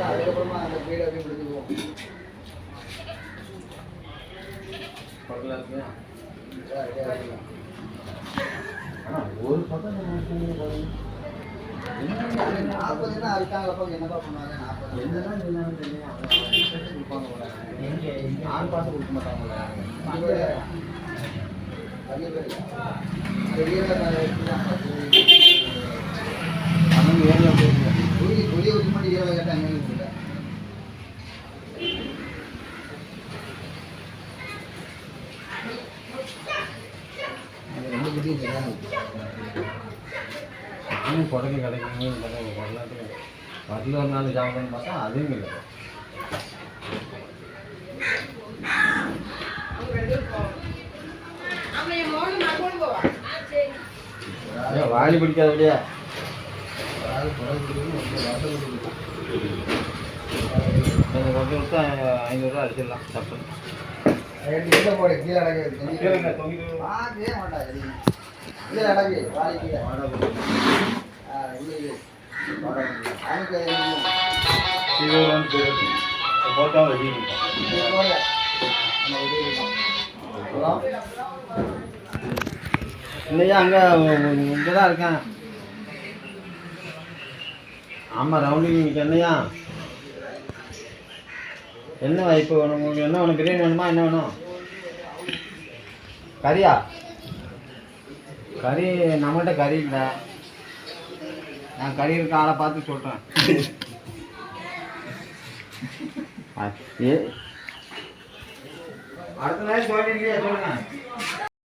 அதுக்கப்புறமா அந்த வீடு அப்படியே முடிச்சுக்குவோம். ஒரு பக்கம் 40 இருக்காங்களப்பா, என்னப்பா பண்ணுவாங்க? 40 என்னதான் இருந்தாலும் தெரியும், கொடுப்பாங்க போல. ஆண் பாசம் கொடுக்க மாட்டாங்களா? ஒரே ஒரு மட்டும் 20 கேட்டாங்க. ரெண்டு குட்டியும் சரியான நானும் குறைக்க கிடைக்குங்க. வரலாற்றுக்கு 11 நாள் ஜாமன்னு பார்த்தா அதுவும் இல்லை. வாலி பிடிக்காதபடியா கொஞ்சம் கொடுத்தா 500 ரூபா அடிச்சிடலாம். தப்பு போட கீழே அடங்கு கீழே அடங்கு வாலி கீழே இல்லையா? அங்கே இங்கே தான் இருக்கேன். ஆமாம், ரவுண்டிங் இன்னைக்கு என்னையா? என்ன இப்போ உங்களுக்கு என்ன வேணும்? பிரியாணி வேணுமா? என்ன வேணும்? கறியா? கறி நம்மகிட்ட கறி இல்லை. நான் கறி இருக்க ஆளை பார்த்து சொல்கிறேன். அடுத்த நாள் சொல்லிருக்கியா? சொல்லுங்க.